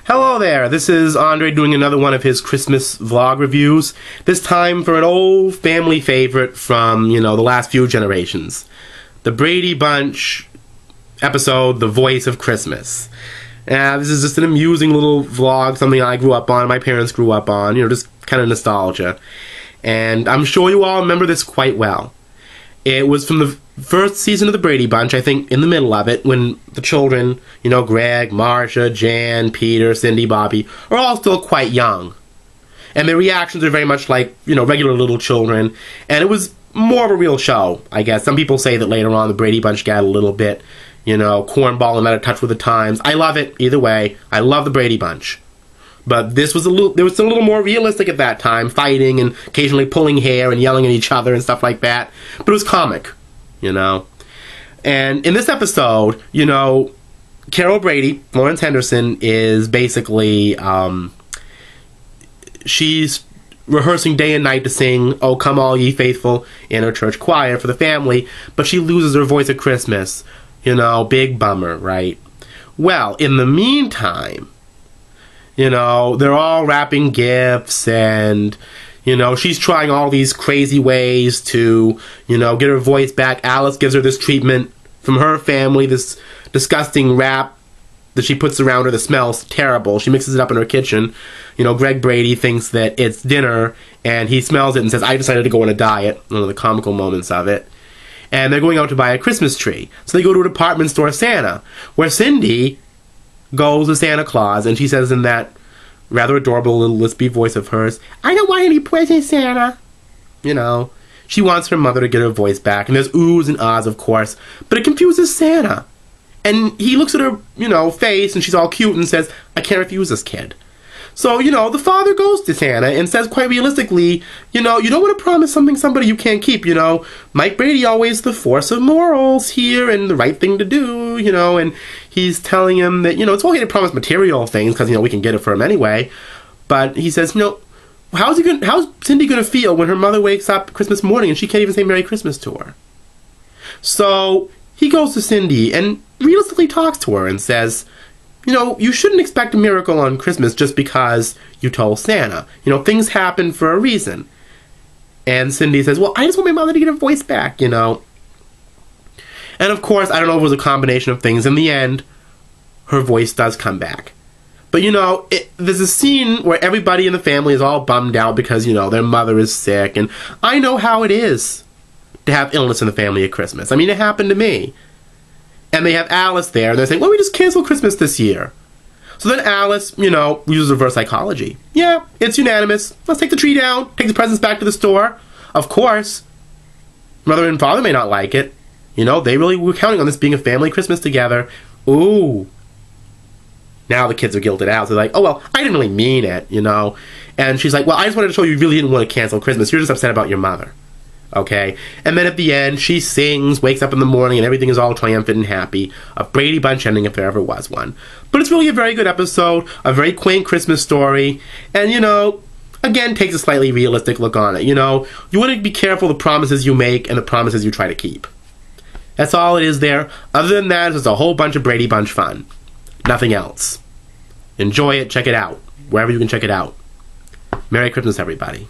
Hello there, this is Andre doing another one of his Christmas vlog reviews. This time for an old family favorite from, the last few generations. The Brady Bunch episode, The Voice of Christmas. This is just an amusing little vlog, something I grew up on, my parents grew up on, just kind of nostalgia. And I'm sure you all remember this quite well. It was from the first season of the Brady Bunch, I think in the middle of it, when the children, Greg, Marcia, Jan, Peter, Cindy, Bobby, are all still quite young. And their reactions are very much like, regular little children. And it was more of a real show, I guess. Some people say that later on the Brady Bunch got a little bit, cornball and out of touch with the times. I love it, either way. I love the Brady Bunch. But this was a little more realistic at that time, fighting and occasionally pulling hair and yelling at each other and stuff like that. But it was comic, And in this episode, Carol Brady, Florence Henderson, is basically, she's rehearsing day and night to sing "Oh Come All Ye Faithful" in her church choir for the family, but she loses her voice at Christmas. Big bummer, right? Well, in the meantime, they're all wrapping gifts and, she's trying all these crazy ways to, get her voice back. Alice gives her this treatment from her family, this disgusting wrap that she puts around her that smells terrible. She mixes it up in her kitchen. Greg Brady thinks that it's dinner, and he smells it and says, "I decided to go on a diet," one of the comical moments of it. And they're going out to buy a Christmas tree. So they go to a department store, Santa, where Cindy goes to Santa Claus, and she says in that rather adorable little lispy voice of hers, "I don't want any presents, Santa." She wants her mother to get her voice back, and there's oohs and ahs, of course, but it confuses Santa. And he looks at her, face, and she's all cute and says, "I can't refuse this kid." So, the father goes to Santa and says quite realistically, you don't want to promise somebody you can't keep, Mike Brady always the force of morals here and the right thing to do, and he's telling him that, it's okay to promise material things because, we can get it for him anyway. But he says, how's Cindy going to feel when her mother wakes up Christmas morning and she can't even say Merry Christmas to her? So he goes to Cindy and realistically talks to her and says, you shouldn't expect a miracle on Christmas just because you told Santa. Things happen for a reason. And Cindy says, "Well, I just want my mother to get her voice back, And of course, I don't know if it was a combination of things. In the end, her voice does come back. But, there's a scene where everybody in the family is all bummed out because, their mother is sick. And I know how it is to have illness in the family at Christmas. I mean, it happened to me. And they have Alice there, and they're saying, "Well, we just cancel Christmas this year." So then Alice, uses reverse psychology. "Yeah, it's unanimous. Let's take the tree down, take the presents back to the store." Of course, mother and father may not like it. They really were counting on this being a family Christmas together. Ooh. Now the kids are guilted out. They're like, "Oh, well, I didn't really mean it, And she's like, "Well, I just wanted to show you really didn't want to cancel Christmas. You're just upset about your mother." Okay, and then at the end, she sings, wakes up in the morning, and everything is all triumphant and happy. A Brady Bunch ending if there ever was one. But it's really a very good episode, a very quaint Christmas story, and, again, takes a slightly realistic look on it. You want to be careful the promises you make and the promises you try to keep. That's all it is there. Other than that, it's a whole bunch of Brady Bunch fun. Nothing else. Enjoy it, check it out, wherever you can check it out. Merry Christmas, everybody.